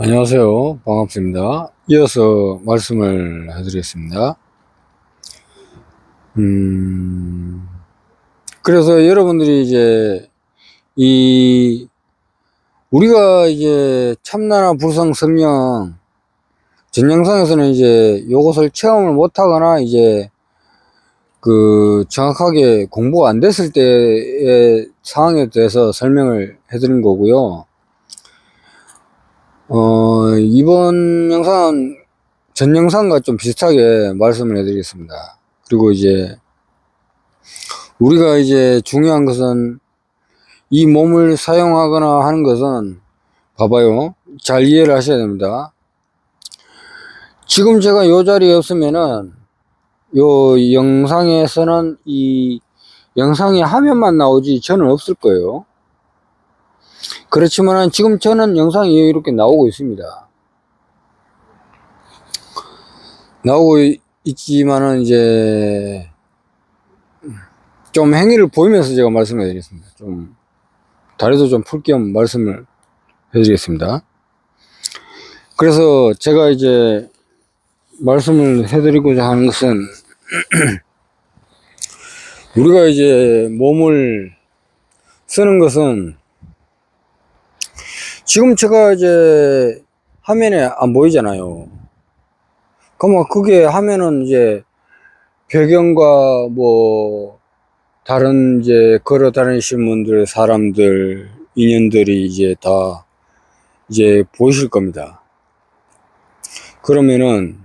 안녕하세요. 반갑습니다. 이어서 말씀을 해드리겠습니다. 그래서 여러분들이 이제, 우리가 이제 참나나 불성 성령, 전 영상에서는 이제 요것을 체험을 못하거나 이제 정확하게 공부가 안 됐을 때의 상황에 대해서 설명을 해드린 거고요. 이번 영상은 전 영상과 좀 비슷하게 말씀을 해드리겠습니다. 그리고 이제 우리가 이제 중요한 것은 이 몸을 사용하거나 하는 것은 봐봐요. 잘 이해를 하셔야 됩니다. 지금 제가 요 자리에 없으면은 요 영상에서는 이 영상의 화면만 나오지 저는 없을 거예요. 그렇지만은 지금 저는 영상이 이렇게 나오고 있습니다. 나오고 있지만은 이제 좀 행위를 보이면서 제가 말씀을 드리겠습니다. 좀 다리도 좀 풀 겸 말씀을 해드리겠습니다. 그래서 제가 이제 말씀을 해드리고자 하는 것은 우리가 이제 몸을 쓰는 것은 지금 제가 이제 화면에 안 보이잖아요. 그러면 그게 하면은 이제 배경과 뭐 다른 이제 걸어 다니신 분들, 사람들, 인연들이 이제 다 이제 보이실 겁니다. 그러면은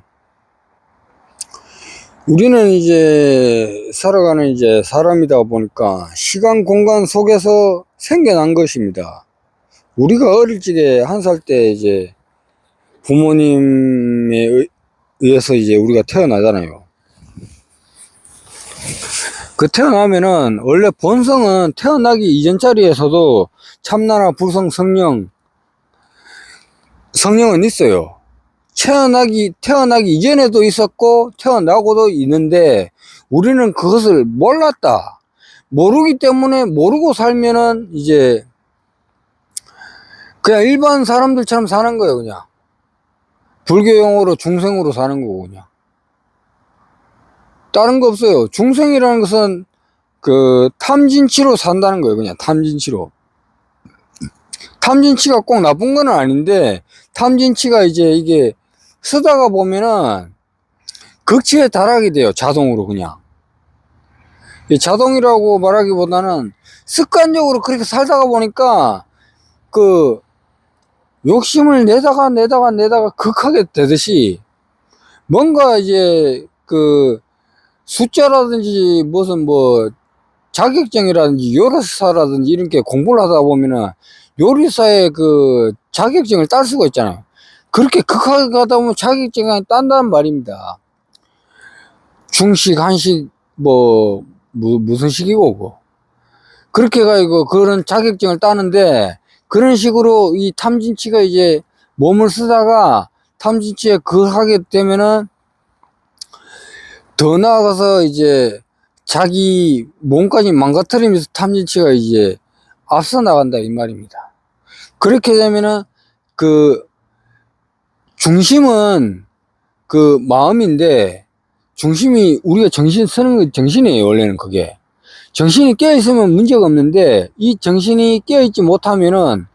우리는 이제 살아가는 이제 사람이다 보니까 시간 공간 속에서 생겨난 것입니다. 우리가 어릴 적에 1살 때 이제 부모님에 의해서 이제 우리가 태어나잖아요. 그 태어나면은 원래 본성은 태어나기 이전 자리에서도 참나나 불성 성령은 있어요. 태어나기 이전에도 있었고 태어나고도 있는데 우리는 그것을 몰랐다. 모르기 때문에 모르고 살면은 이제 그냥 일반 사람들처럼 사는 거예요. 그냥 불교 용어로 중생으로 사는 거고 그냥 다른 거 없어요. 중생이라는 것은 탐진치로 산다는 거예요. 그냥 탐진치로. 탐진치가 꼭 나쁜 건 아닌데 탐진치가 이제 이게 쓰다가 보면은 극치에 달하게 돼요. 자동으로 그냥. 자동이라고 말하기보다는 습관적으로 그렇게 살다가 보니까 욕심을 내다가 극하게 되듯이 뭔가 이제 숫자라든지 무슨 뭐 자격증이라든지 요리사라든지 이런 게 공부를 하다 보면은 요리사의 자격증을 딸 수가 있잖아요. 그렇게 극하게 가다 보면 자격증을 딴다는 말입니다. 중식, 한식, 무슨 식이고, 그렇게 해가지고 그런 자격증을 따는데 그런 식으로 이 탐진치가 이제 몸을 쓰다가 탐진치에 하게 되면은 더 나아가서 이제 자기 몸까지 망가뜨리면서 탐진치가 이제 앞서 나간다 이 말입니다. 그렇게 되면은 중심은 마음인데 중심이 우리가 정신 쓰는 거 정신이에요. 원래는 그게 정신이 깨어있으면 문제가 없는데 이 정신이 깨어있지 못하면은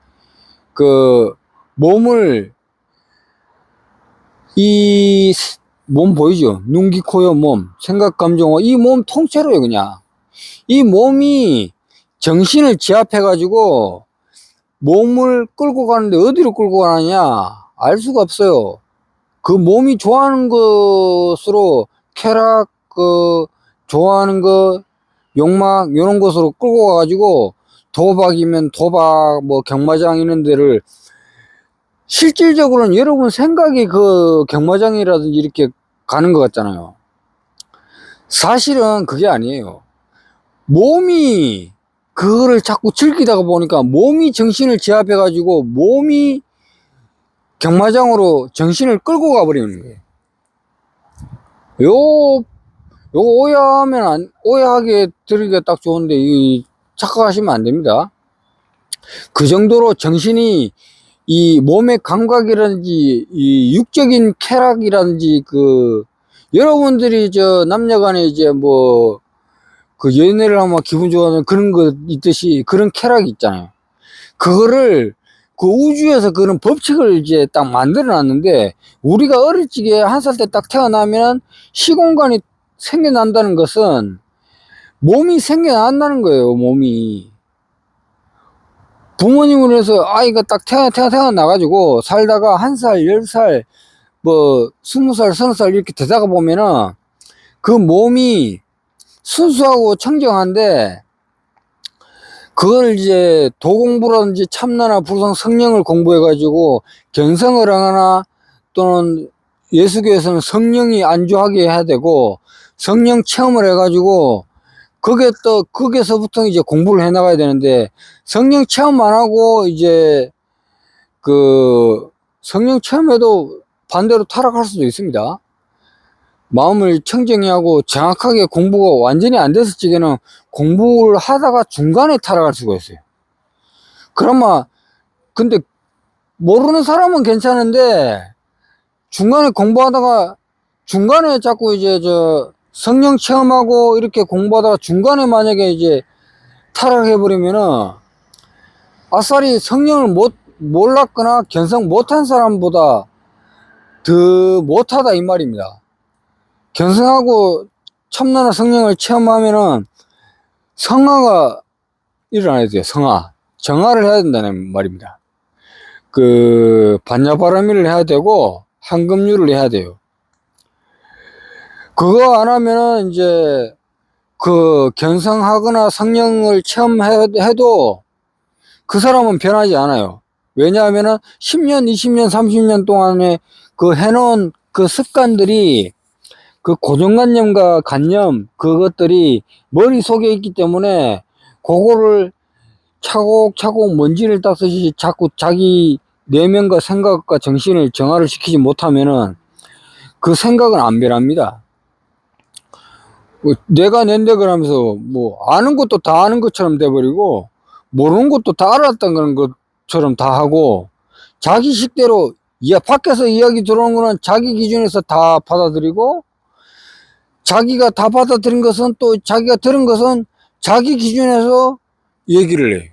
몸을 이 몸 보이죠? 눈, 귀, 코, 여, 몸, 생각, 감정, 이 몸 통째로요. 그냥 이 몸이 정신을 지압해 가지고 몸을 끌고 가는데 어디로 끌고 가느냐 알 수가 없어요. 그 몸이 좋아하는 것으로 쾌락, 좋아하는 것, 욕망 이런 것으로 끌고 가가지고 도박이면 도박, 뭐 경마장 이런 데를 실질적으로는 여러분 생각이 경마장이라든지 이렇게 가는 것 같잖아요. 사실은 그게 아니에요. 몸이 그거를 자꾸 즐기다가 보니까 몸이 정신을 제압해 가지고 몸이 경마장으로 정신을 끌고 가버리는 거예요. 요거 오해하게 들으기가 딱 좋은데 착각하시면 안 됩니다. 그 정도로 정신이 이 몸의 감각이라든지 이 육적인 쾌락이라든지 여러분들이 남녀간에 이제 뭐 연애를 하면 기분 좋아하는 그런 거 있듯이 그런 쾌락이 있잖아요. 그거를 우주에서 그런 법칙을 이제 딱 만들어 놨는데, 우리가 어릴 적에 1살 때 딱 태어나면 시공간이 생겨난다는 것은 몸이 생겨난다는 거예요. 몸이 부모님으로 해서 아이가 딱 태어나가지고 살다가 1살, 10살, 뭐 20살, 30살 이렇게 되다가 보면은 그 몸이 순수하고 청정한데, 그걸 이제 도공부라든지 참나나 불성 성령을 공부해가지고 견성을 하거나, 또는 예수교에서는 성령이 안주하게 해야 되고 성령 체험을 해가지고 거기에서부터 이제 공부를 해 나가야 되는데, 성령 체험 안 하고 이제 성령 체험해도 반대로 타락할 수도 있습니다. 마음을 청정히 하고 정확하게 공부가 완전히 안 됐을 적에는 공부를 하다가 중간에 타락할 수가 있어요. 그러면 근데 모르는 사람은 괜찮은데, 중간에 공부하다가 중간에 자꾸 이제 성령 체험하고 이렇게 공부하다가 중간에 만약에 이제 타락해버리면은 아싸리 성령을 몰랐거나 견성 못한 사람보다 더 못하다 이 말입니다. 견성하고 참나나 성령을 체험하면은 성화가 일어나야 돼요. 정화를 해야 된다는 말입니다. 반야바라밀을 해야 되고 한금률을 해야 돼요. 그거 안 하면은 이제 견성하거나 성령을 체험해도 그 사람은 변하지 않아요. 왜냐하면은 10년, 20년, 30년 동안에 해놓은 습관들이, 고정관념과 관념, 그것들이 머릿속에 있기 때문에 그거를 차곡차곡 먼지를 닦듯이 자꾸 자기 내면과 생각과 정신을 정화를 시키지 못하면은 그 생각은 안 변합니다. 내가 낸다 그러면서 아는 것도 다 아는 것처럼 돼버리고 모르는 것도 다 알았던 것처럼 다 하고, 자기 식대로 밖에서 이야기 들어오는 거는 자기 기준에서 다 받아들이고, 자기가 다 받아들인 것은 또 자기가 들은 것은 자기 기준에서 얘기를 해.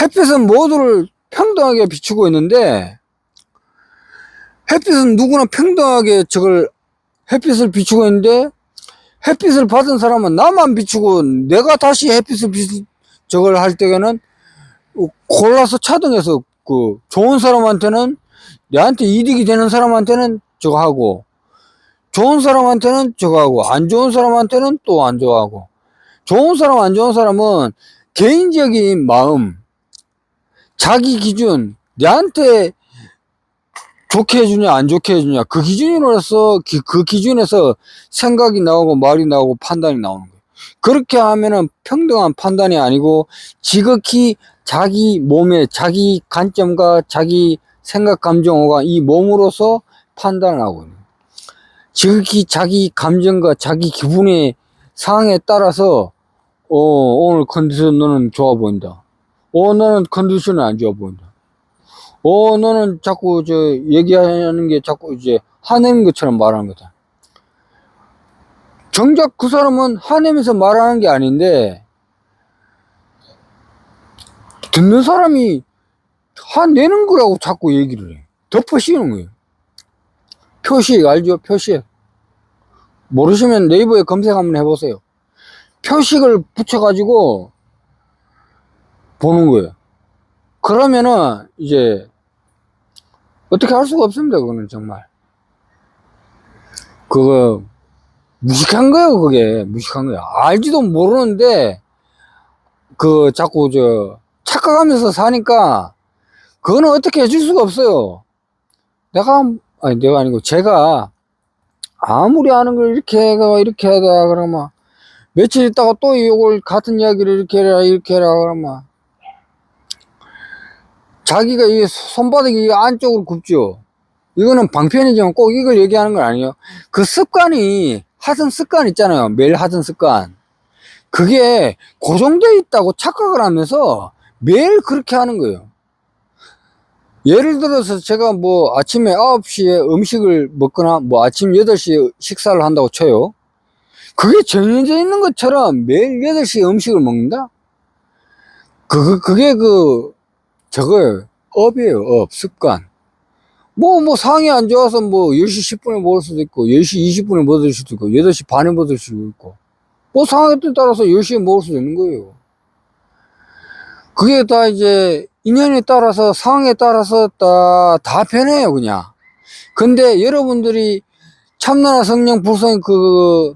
햇빛은 모두를 평등하게 비추고 있는데, 햇빛은 누구나 평등하게 햇빛을 비추고 있는데, 햇빛을 받은 사람은 나만 비추고 내가 다시 햇빛을 할 때에는 골라서 차등해서 좋은 사람한테는, 내한테 이득이 되는 사람한테는 저거 하고, 좋은 사람한테는 저거 하고, 안 좋은 사람한테는 또 안 좋아하고. 좋은 사람 안 좋은 사람은 개인적인 마음, 자기 기준, 내한테 좋게 해주냐 안 좋게 해주냐, 그 기준으로서 그 기준에서 생각이 나오고 말이 나오고 판단이 나오는 거예요. 그렇게 하면은 평등한 판단이 아니고 지극히 자기 몸의 자기 관점과 자기 생각 감정어가 이 몸으로서 판단을 하고 있는 거예요. 지극히 자기 감정과 자기 기분의 상황에 따라서 오늘 컨디션 너는 좋아 보인다, 너는 컨디션이 안 좋아 보인다, 너는 자꾸 얘기하는 게 자꾸 이제 화내는 것처럼 말하는 거다. 정작 그 사람은 화내면서 말하는 게 아닌데, 듣는 사람이 화내는 거라고 자꾸 얘기를 해. 덮어 씌우는 거예요. 표시액 알죠? 표시액. 모르시면 네이버에 검색 한번 해보세요. 표식을 붙여가지고 보는 거예요. 그러면은 이제 어떻게 할 수가 없습니다. 그거는 정말 무식한 거예요. 그게 무식한 거예요. 알지도 모르는데 자꾸 착각하면서 사니까 그거는 어떻게 해줄 수가 없어요. 내가 아니고 제가 아무리 아는 걸 이렇게 하다 그러면 며칠 있다가 또 이걸 같은 이야기를 이렇게 해라 그러면 자기가 이 손바닥이 안쪽으로 굽죠. 이거는 방편이지만 꼭 이걸 얘기하는 건 아니에요. 그 습관이, 하던 습관 있잖아요. 매일 하던 습관. 그게 고정되어 있다고 착각을 하면서 매일 그렇게 하는 거예요. 예를 들어서 제가 뭐 아침에 9시에 음식을 먹거나 뭐 아침 8시에 식사를 한다고 쳐요. 그게 정해져 있는 것처럼 매일 8시에 음식을 먹는다? 그게 저거예요. 업이에요, 업, 습관. 뭐 상이 안 좋아서 뭐 10시 10분에 먹을 수도 있고, 10시 20분에 먹을 수도 있고, 8시 반에 먹을 수도 있고, 뭐 상황에 따라서 10시에 먹을 수도 있는 거예요. 그게 다 이제 인연에 따라서, 상황에 따라서 다 변해요, 그냥. 근데 여러분들이 참나나 성령 불성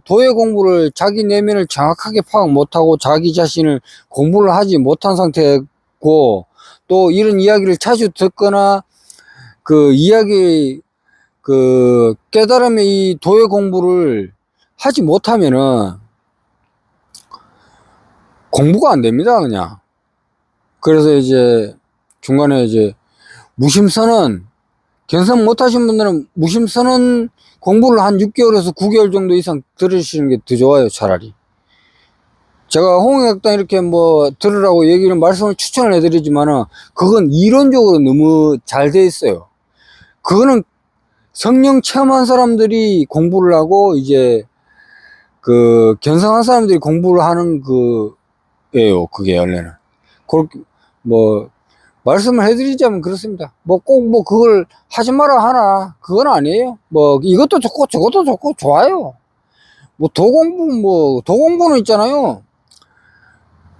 도의 공부를 자기 내면을 정확하게 파악 못하고 자기 자신을 공부를 하지 못한 상태고, 또 이런 이야기를 자주 듣거나 그 이야기 깨달음의 이 도의 공부를 하지 못하면은 공부가 안 됩니다, 그냥. 그래서 이제 중간에 이제 무심선언, 견성 못하신 분들은 무심선언 공부를 한 6개월에서 9개월 정도 이상 들으시는 게 더 좋아요, 차라리. 제가 홍익학당 이렇게 뭐 들으라고 말씀을 추천을 해드리지만은 그건 이론적으로 너무 잘 돼 있어요. 그거는 성령 체험한 사람들이 공부를 하고 이제 견성한 사람들이 공부를 하는 예요, 그게 원래는. 그렇게 뭐 말씀을 해드리자면 그렇습니다. 뭐 꼭 뭐 그걸 하지 마라 하나 그건 아니에요. 뭐 이것도 좋고 저것도 좋고 좋아요. 뭐 도공부는 있잖아요.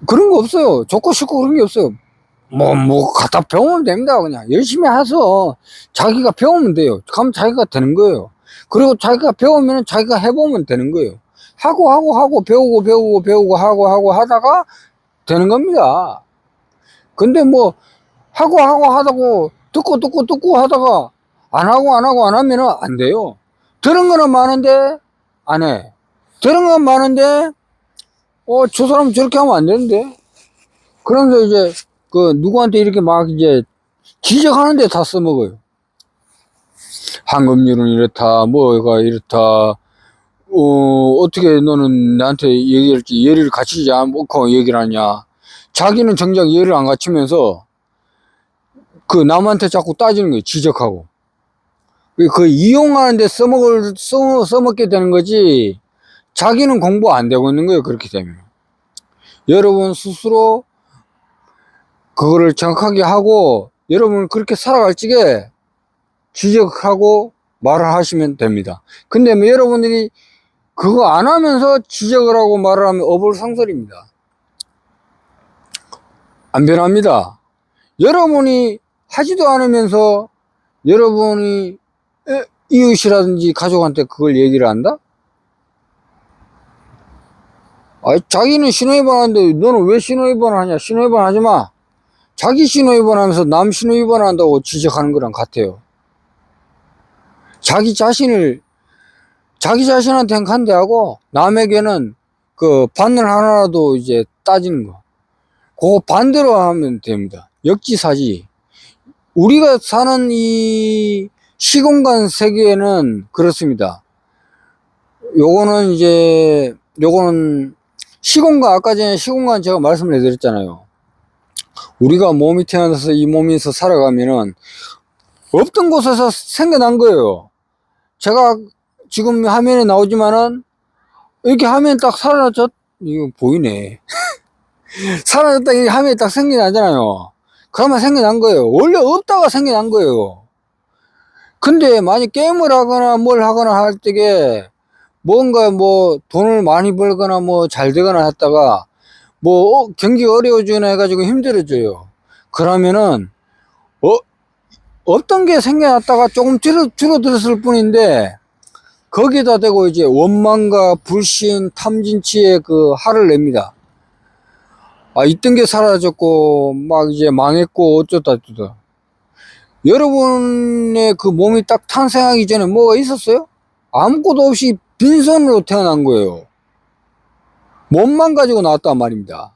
그런 거 없어요. 좋고 싫고 그런 게 없어요. 갖다 배우면 됩니다. 그냥 열심히 해서 자기가 배우면 돼요. 그럼 자기가 되는 거예요. 그리고 자기가 배우면 자기가 해보면 되는 거예요. 하고 배우고 하고 하다가 되는 겁니다. 근데 뭐 하고 하다고 듣고 하다가 안 하면은 안 돼요. 들은 거는 많은데 안 해. 들은 건 많은데 저 사람은 저렇게 하면 안 되는데. 그러면서 이제 누구한테 이렇게 막 이제 지적하는데 다 써먹어요. 황금률은 이렇다, 뭐가 이렇다, 어떻게 너는 나한테 예를 갖추지 않고 얘기를 하냐. 자기는 정작 예를 안 갖추면서 남한테 자꾸 따지는 거예요. 지적하고. 이용하는데 써먹게 되는 거지, 자기는 공부 안 되고 있는 거예요. 그렇게 되면. 여러분 스스로 그거를 정확하게 하고, 여러분 그렇게 살아갈 적에 지적하고 말을 하시면 됩니다. 근데 뭐 여러분들이 그거 안 하면서 지적을 하고 말을 하면 어불성설입니다. 안 변합니다. 여러분이 하지도 않으면서 여러분이 이웃이라든지 가족한테 그걸 얘기를 한다? 자기는 신호위반 하는데 너는 왜 신호위반을 하냐? 신호위반 하지 마. 자기 신호위반 하면서 남 신호위반 한다고 지적하는 거랑 같아요. 자기 자신한테는 간대하고 남에게는 바늘 하나라도 이제 따지는 거. 그거 반대로 하면 됩니다. 역지사지. 우리가 사는 이 시공간 세계에는 그렇습니다. 요거는 시공간, 아까 전에 시공간 제가 말씀을 해드렸잖아요. 우리가 몸이 태어나서 이 몸에서 살아가면은 없던 곳에서 생겨난 거예요. 제가 지금 화면에 나오지만은 이렇게 화면에 딱 사라졌, 이거 보이네. 사라졌다, 이 화면에 딱 생겨나잖아요. 그러면 생겨난 거예요. 원래 없다가 생겨난 거예요. 근데 만약 게임을 하거나 뭘 하거나 할 때에 뭔가 뭐 돈을 많이 벌거나 뭐 잘 되거나 했다가 경기가 어려워지거나 해가지고 힘들어져요. 그러면은 없던 게 생겨났다가 조금 줄어들었을 뿐인데 거기다 대고 이제 원망과 불신, 탐진치에 화를 냅니다. 있던 게 사라졌고 막 이제 망했고 어쩌다. 여러분의 몸이 딱 탄생하기 전에 뭐가 있었어요? 아무것도 없이 빈손으로 태어난 거예요. 몸만 가지고 나왔단 말입니다.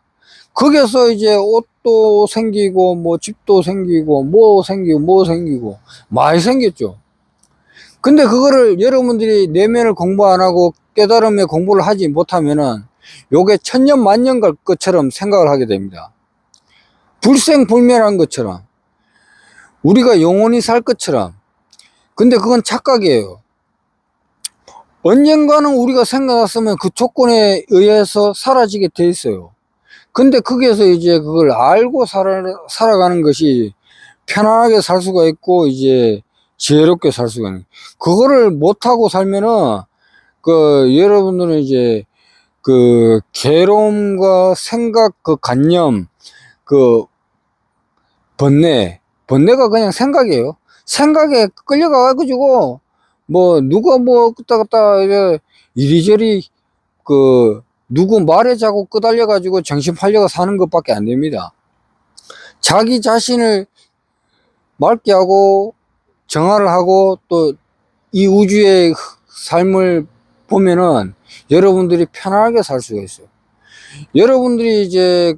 거기서 이제 옷도 생기고 뭐 집도 생기고 뭐 생기고 많이 생겼죠. 근데 그거를 여러분들이 내면을 공부 안 하고 깨달음의 공부를 하지 못하면은 요게 천년 만년 갈 것처럼 생각을 하게 됩니다. 불생불멸한 것처럼. 우리가 영원히 살 것처럼. 근데 그건 착각이에요. 언젠가는 우리가 생각했으면 그 조건에 의해서 사라지게 돼 있어요. 근데 거기에서 이제 그걸 알고 살아가는 것이 편안하게 살 수가 있고, 이제 지혜롭게 살 수가 있는. 그거를 못하고 살면은, 여러분들은 이제, 괴로움과 생각, 관념, 그, 번뇌가 그냥 생각이에요. 생각에 끌려가가지고, 누가 끄다 갔다, 이리저리, 누구 말에 자꾸 끄달려가지고 정신 팔려가 사는 것밖에 안 됩니다. 자기 자신을 맑게 하고, 정화를 하고, 또, 이 우주의 삶을 보면은, 여러분들이 편하게 살 수가 있어요. 여러분들이 이제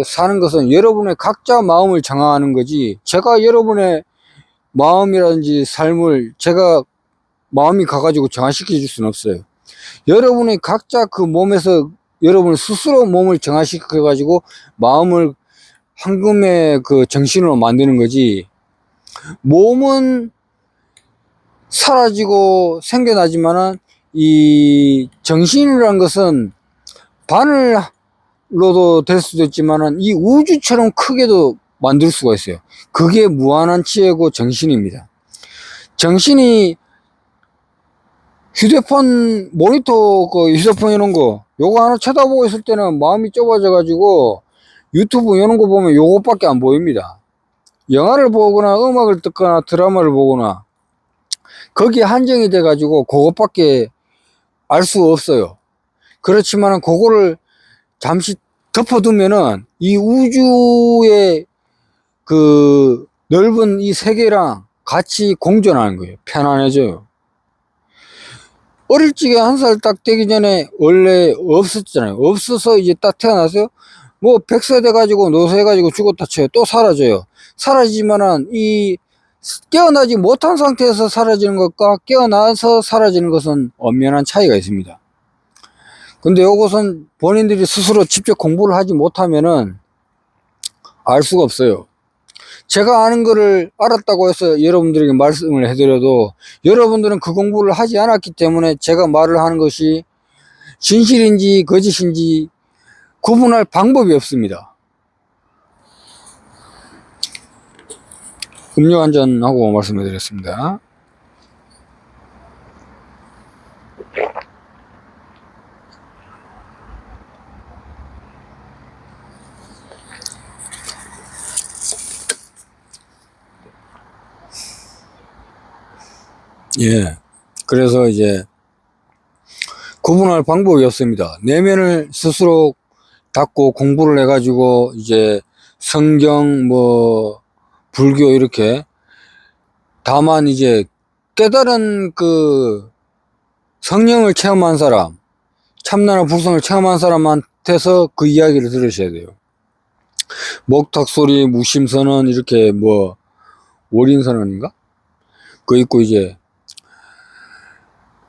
사는 것은 여러분의 각자 마음을 정화하는 거지, 제가 여러분의 마음이라든지 삶을 제가 마음이 가가지고 정화시켜 줄 수는 없어요. 여러분이 각자 그 몸에서 여러분 스스로 몸을 정화시켜 가지고 마음을 황금의 정신으로 만드는 거지, 몸은 사라지고 생겨나지만은 이 정신이라는 것은 바늘로도 될 수도 있지만은 이 우주처럼 크게도 만들 수가 있어요. 그게 무한한 지혜고 정신입니다. 정신이 휴대폰 모니터, 휴대폰 이런 거 요거 하나 쳐다보고 있을 때는 마음이 좁아져 가지고 유튜브 이런 거 보면 요것밖에 안 보입니다. 영화를 보거나 음악을 듣거나 드라마를 보거나 거기에 한정이 돼 가지고 그것밖에 알 수 없어요. 그렇지만은 그거를 잠시 덮어두면은 이 우주의 넓은 이 세계랑 같이 공존하는 거예요. 편안해져요. 어릴 적에 1살 딱 되기 전에 원래 없었잖아요. 없어서 이제 딱 태어나서 100세 돼가지고 노쇠해가지고 죽었다 쳐요. 또 사라져요. 사라지지만은 이 깨어나지 못한 상태에서 사라지는 것과 깨어나서 사라지는 것은 엄연한 차이가 있습니다. 근데 이것은 본인들이 스스로 직접 공부를 하지 못하면은 알 수가 없어요. 제가 아는 거를 알았다고 해서 여러분들에게 말씀을 해드려도 여러분들은 그 공부를 하지 않았기 때문에 제가 말을 하는 것이 진실인지 거짓인지 구분할 방법이 없습니다. 음료 한 잔 하고 말씀해 드렸습니다. 예. 그래서 이제 구분할 방법이 없습니다. 내면을 스스로 닫고 공부를 해가지고 이제 성경, 불교 이렇게, 다만 이제 깨달은 성령을 체험한 사람, 참나나 불성을 체험한 사람한테서 그 이야기를 들으셔야 돼요. 목탁소리, 무심선언, 이렇게 월인선언인가? 그거 있고, 이제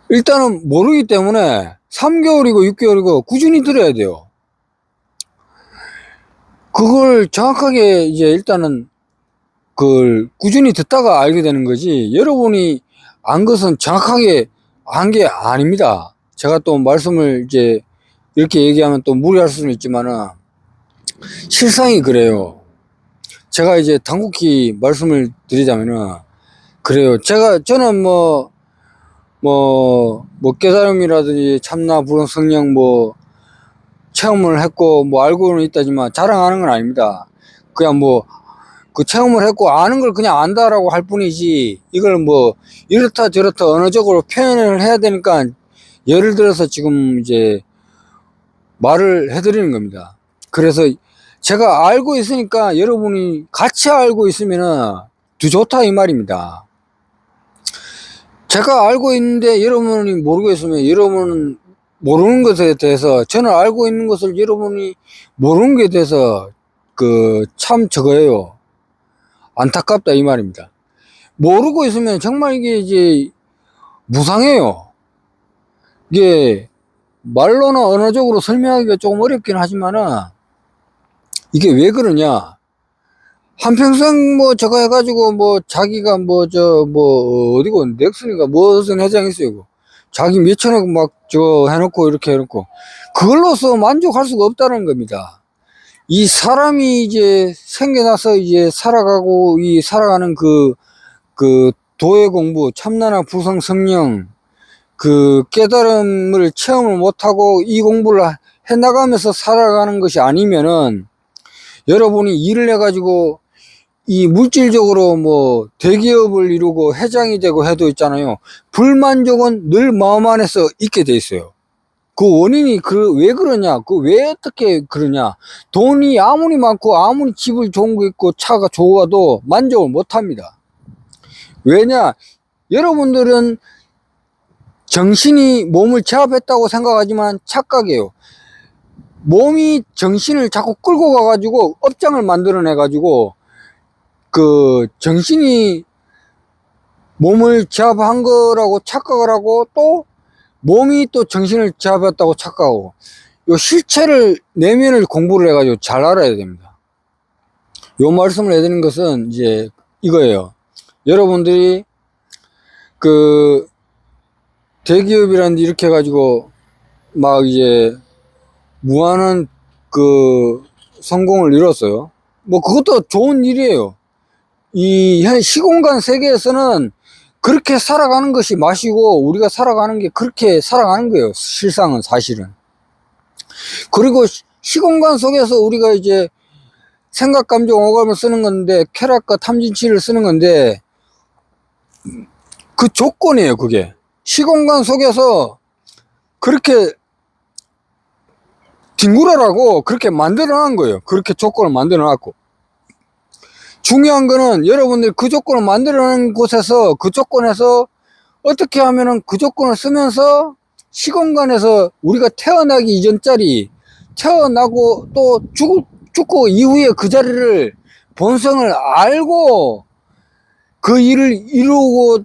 일단은 모르기 때문에 3개월이고 6개월이고 꾸준히 들어야 돼요. 그걸 정확하게 이제 일단은 그걸 꾸준히 듣다가 알게 되는 거지, 여러분이 안 것은 정확하게 안 게 아닙니다. 제가 또 말씀을 이제 이렇게 얘기하면 또 무리할 수는 있지만은 실상이 그래요. 제가 이제 단곡히 말씀을 드리자면은 그래요. 저는 깨달음이라든지 참나 불응 성령 체험을 했고 알고는 있다지만 자랑하는 건 아닙니다. 그냥 그 체험을 했고 아는 걸 그냥 안다라고 할 뿐이지, 이걸 이렇다 저렇다 언어적으로 표현을 해야 되니까 예를 들어서 지금 이제 말을 해드리는 겁니다. 그래서 제가 알고 있으니까 여러분이 같이 알고 있으면은 더 좋다 이 말입니다. 제가 알고 있는데 여러분이 모르고 있으면 여러분은 모르는 것에 대해서, 저는 알고 있는 것을 여러분이 모르는 것에 대해서 참 저거예요. 안타깝다 이 말입니다. 모르고 있으면 정말 이게 이제 무상해요. 이게 말로나 언어적으로 설명하기가 조금 어렵긴 하지만은 이게 왜 그러냐, 한평생 뭐 저거 해가지고 뭐 자기가 뭐 어디고 넥슨인가 무슨 회장 있어요. 이거. 자기 몇천억 막 저 해놓고 이렇게 해놓고 그걸로서 만족할 수가 없다는 겁니다. 이 사람이 이제 생겨나서 이제 살아가고 이 살아가는 그 도의 공부, 참나나 부성 성령 그 깨달음을 체험을 못하고 이 공부를 해나가면서 살아가는 것이 아니면은 여러분이 일을 해가지고 이 물질적으로 뭐 대기업을 이루고 회장이 되고 해도 있잖아요. 불만족은 늘 마음 안에서 있게 돼 있어요. 그 원인이 왜 그러냐? 왜 어떻게 그러냐? 돈이 아무리 많고 아무리 집을 좋은 거 있고 차가 좋아도 만족을 못 합니다. 왜냐? 여러분들은 정신이 몸을 제압했다고 생각하지만 착각이에요. 몸이 정신을 자꾸 끌고 가가지고 업장을 만들어내가지고 그 정신이 몸을 제압한 거라고 착각을 하고 또 몸이 또 정신을 제압했다고 착각하고 요 실체를 내면을 공부를 해가지고 잘 알아야 됩니다. 요 말씀을 해드리는 것은 이제 이거예요. 여러분들이 그 대기업이라는 데 이렇게 해가지고 막 이제 무한한 그 성공을 이뤘어요. 뭐 그것도 좋은 일이에요. 이 현 시공간 세계에서는 그렇게 살아가는 것이 맛이고 우리가 살아가는 게 그렇게 살아가는 거예요. 실상은 사실은. 그리고 시공간 속에서 우리가 이제 생각, 감정, 오감을 쓰는 건데 쾌락과 탐진치를 쓰는 건데 그 조건이에요. 그게 시공간 속에서 그렇게 뒹굴어라고 그렇게 만들어 놓은 거예요. 그렇게 조건을 만들어 놨고 중요한 거는 여러분들이 그 조건을 만들어 놓은 곳에서 그 조건에서 어떻게 하면은 그 조건을 쓰면서 시공간에서 우리가 태어나기 이전짜리 태어나고 또 죽고 이후에 그 자리를 본성을 알고 그 일을 이루고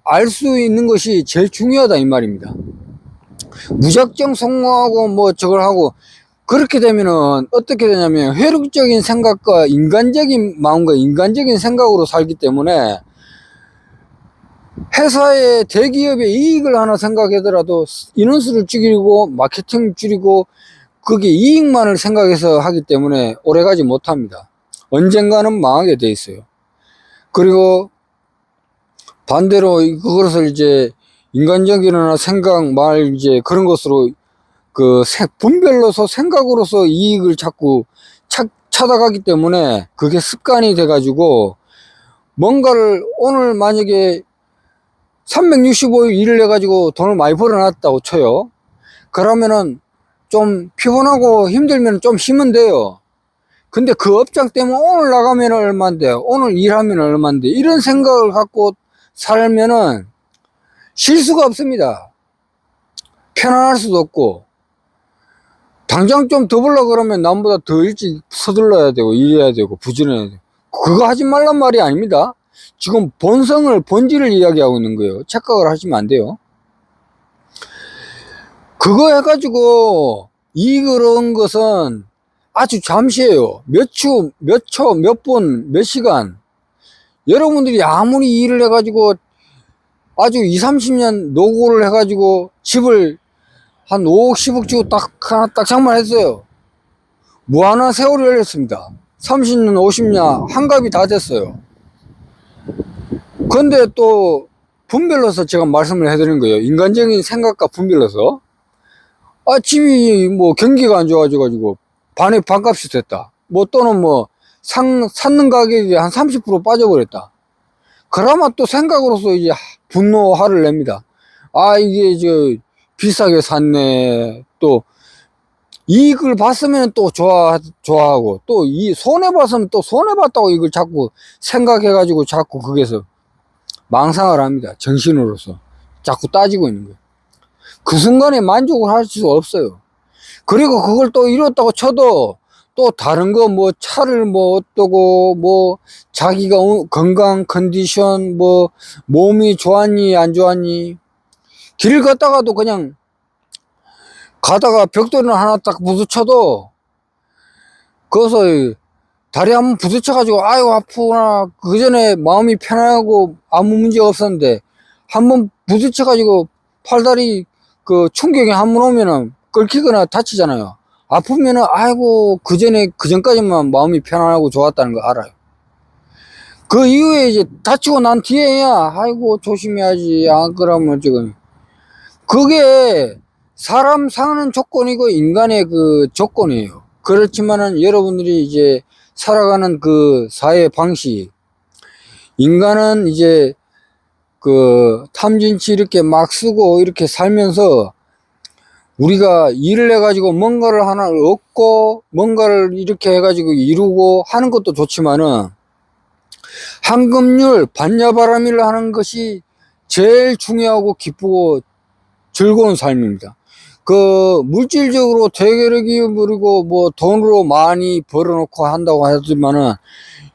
알 수 있는 것이 제일 중요하다 이 말입니다. 무작정 성공하고 뭐 저걸 하고 그렇게 되면은 어떻게 되냐면 회력적인 생각과 인간적인 마음과 인간적인 생각으로 살기 때문에 회사의 대기업의 이익을 하나 생각하더라도 인원수를 줄이고 마케팅 줄이고 그게 이익만을 생각해서 하기 때문에 오래가지 못합니다. 언젠가는 망하게 돼 있어요. 그리고 반대로 그것을 이제 인간적이나 생각, 말 이제 그런 것으로 그 분별로서 생각으로서 이익을 자꾸 찾아가기 때문에 그게 습관이 돼가지고 뭔가를 오늘 만약에 365일 일을 해가지고 돈을 많이 벌어놨다고 쳐요. 그러면은 좀 피곤하고 힘들면 좀 쉬면 돼요. 근데 그 업장 때문에 오늘 나가면 얼만데 오늘 일하면 얼만데 이런 생각을 갖고 살면은 쉴 수가 없습니다. 편안할 수도 없고 당장 좀 더 벌려 그러면 남보다 더 일찍 서둘러야 되고 일해야 되고 부지런해야 되고 그거 하지 말란 말이 아닙니다. 지금 본질을 이야기하고 있는 거예요. 착각을 하시면 안 돼요. 그거 해가지고 이익을 얻은 것은 아주 잠시예요. 몇 초, 몇 분, 몇 시간. 여러분들이 아무리 일을 해가지고 아주 20, 30년 노고를 해가지고 집을 한 5억, 10억 주고 하나 딱 장만했어요. 무한한 세월이 열렸습니다. 30년, 50년 한갑이 다 됐어요. 근데 또 분별로서 제가 말씀을 해드린 거예요. 인간적인 생각과 분별로서 집이 뭐 경기가 안 좋아져가지고 반값이 됐다. 뭐 또는 뭐 샀는 가격이 한 30% 빠져버렸다. 그러면 또 생각으로서 이제 분노, 화를 냅니다. 이게 비싸게 샀네. 또 이익을 봤으면 또 좋아하고 또 손해봤으면 또 손해봤다고 이걸 자꾸 생각해가지고 자꾸 거기서 망상을 합니다. 정신으로서 자꾸 따지고 있는 거예요. 그 순간에 만족을 할 수 없어요. 그리고 그걸 또 이뤘다고 쳐도 또 다른 거 뭐 차를 뭐 어떠고 뭐 자기가 건강 컨디션 뭐 몸이 좋았니 안 좋았니 길 걷다가도 그냥 가다가 벽돌을 하나 딱 부딪혀도 거기서 다리 한번 부딪혀가지고 아이고 아프구나 그 전에 마음이 편하고 아무 문제 없었는데 한번 부딪혀가지고 팔다리 그 충격이 한 번 오면은 긁히거나 다치잖아요. 아프면은 아이고 그 전에 그 전까지만 마음이 편안하고 좋았다는 거 알아요. 그 이후에 이제 다치고 난 뒤에야 아이고 조심해야지 안 그러면 지금 그게 사람 사는 조건이고 인간의 그 조건이에요. 그렇지만은 여러분들이 이제 살아가는 그 사회 방식, 인간은 이제 그 탐진치 이렇게 막 쓰고 이렇게 살면서 우리가 일을 해가지고 뭔가를 하나 얻고 뭔가를 이렇게 해가지고 이루고 하는 것도 좋지만은 황금률 반야바라밀을 하는 것이 제일 중요하고 기쁘고 즐거운 삶입니다. 그 물질적으로 되게르기 부리고 뭐 돈으로 많이 벌어놓고 한다고 하지만은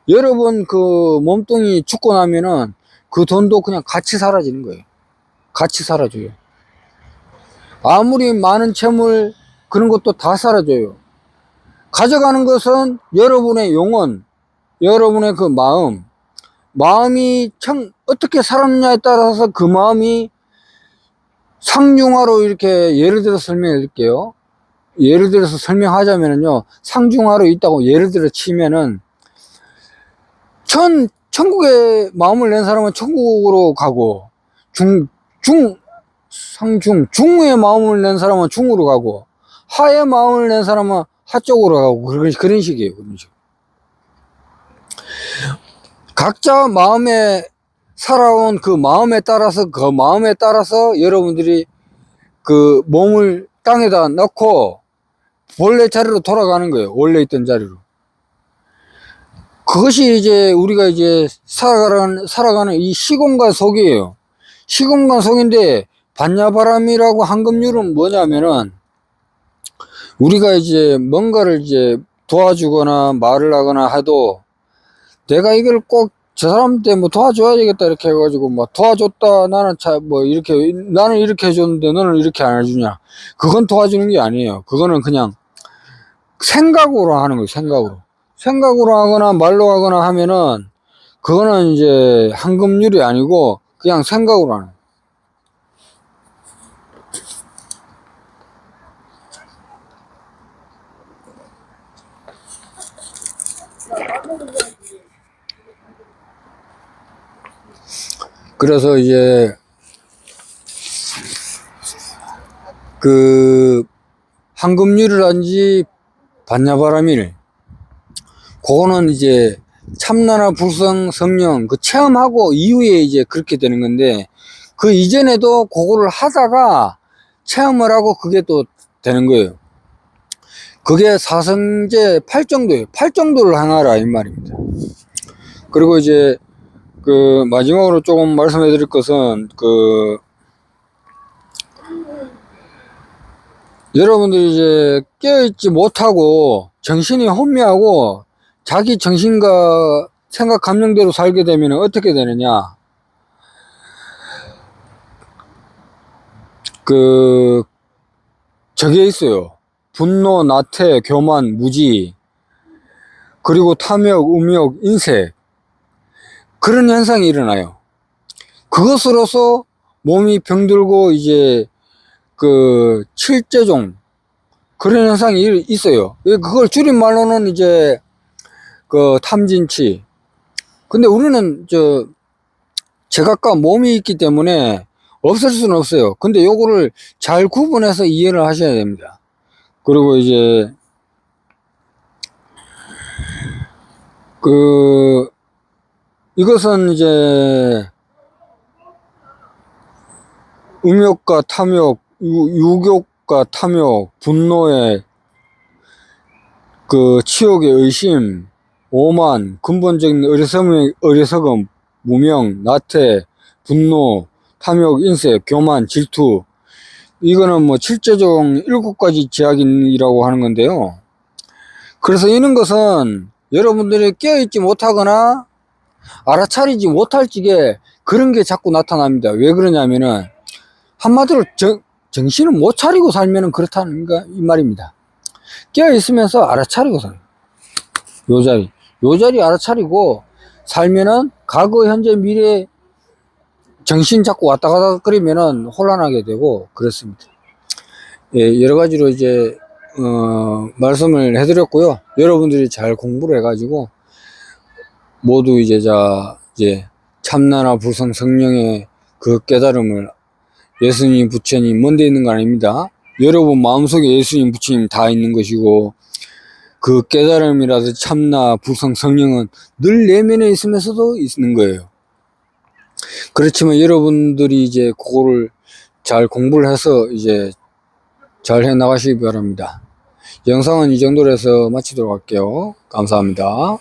여러분 그 몸뚱이 죽고 나면은 그 돈도 그냥 같이 사라지는 거예요. 같이 사라져요. 아무리 많은 채물 그런 것도 다 사라져요. 가져가는 것은 여러분의 영혼, 여러분의 그 마음이 참 어떻게 살았느냐에 따라서 그 마음이 상중하로 이렇게 예를 들어서 설명해 드릴게요. 예를 들어서 설명하자면요. 상중하로 있다고 예를 들어 치면은 천국에 마음을 낸 사람은 천국으로 가고 중의 마음을 낸 사람은 중으로 가고 하의 마음을 낸 사람은 하 쪽으로 가고 그런 식이에요. 그런 식. 각자 마음에 살아온 그 마음에 따라서 여러분들이 그 몸을 땅에다 넣고 원래 자리로 돌아가는 거예요. 원래 있던 자리로. 그것이 이제 우리가 이제 살아가는 이 시공간 속이에요. 시공간 속인데 반야바람이라고 황금률은 뭐냐면은 우리가 이제 뭔가를 이제 도와주거나 말을 하거나 해도 내가 이걸 꼭 저 사람한테 뭐 도와줘야 되겠다 이렇게 해가지고 뭐 도와줬다 나는 나는 이렇게 해줬는데 너는 이렇게 안 해주냐, 그건 도와주는 게 아니에요. 그거는 그냥 생각으로 하는 거예요. 생각으로 하거나 말로 하거나 하면은 그거는 이제 황금률이 아니고 그냥 생각으로 하는 거예요. 그래서 이제 그 황금률이란지 반야바라밀 그거는 이제 참나나 불성 성령 그 체험하고 이후에 이제 그렇게 되는 건데 그 이전에도 그거를 하다가 체험을 하고 그게 또 되는 거예요. 그게 사성제 8정도예요. 8정도를 하나라 이 말입니다. 그리고 이제 그 마지막으로 조금 말씀해 드릴 것은 그 여러분들이 이제 깨어있지 못하고 정신이 혼미하고 자기 정신과 생각 감정대로 살게 되면 어떻게 되느냐, 그 저게 있어요. 분노, 나태, 교만, 무지, 그리고 탐욕, 음욕, 인색, 그런 현상이 일어나요. 그것으로서 몸이 병들고 이제 그 칠제종 그런 현상이 있어요. 그걸 줄임말로는 이제 그 탐진치. 근데 우리는 제각각 몸이 있기 때문에 없을 수는 없어요. 근데 요거를 잘 구분해서 이해를 하셔야 됩니다. 그리고 이제 그 이것은 이제 음욕과 탐욕, 유욕과 탐욕, 분노의 그 치욕의 의심, 오만, 근본적인 어리석음, 무명, 나태, 분노, 탐욕, 인색, 교만, 질투, 이거는 뭐 칠제종 7가지 제약이라고 하는 건데요. 그래서 이런 것은 여러분들이 깨어있지 못하거나 알아차리지 못할 적에 그런 게 자꾸 나타납니다. 왜 그러냐면은 한마디로 정신을 못 차리고 살면은 그렇다는 이 말입니다. 깨어있으면서 알아차리고 살아요. 요 자리. 요 자리 알아차리고 살면은 과거, 현재, 미래 정신 잡고 왔다 갔다 그러면은 혼란하게 되고 그렇습니다. 예, 여러 가지로 이제 말씀을 해드렸고요. 여러분들이 잘 공부를 해가지고 모두 이제 참나나 불성 성령의 그 깨달음을, 예수님, 부처님 먼데 있는 거 아닙니다. 여러분 마음속에 예수님, 부처님 다 있는 것이고, 그 깨달음이라든지 참나, 불성, 성령은 늘 내면에 있으면서도 있는 거예요. 그렇지만 여러분들이 이제 그거를 잘 공부를 해서 이제 잘 해 나가시기 바랍니다. 영상은 이 정도로 해서 마치도록 할게요. 감사합니다.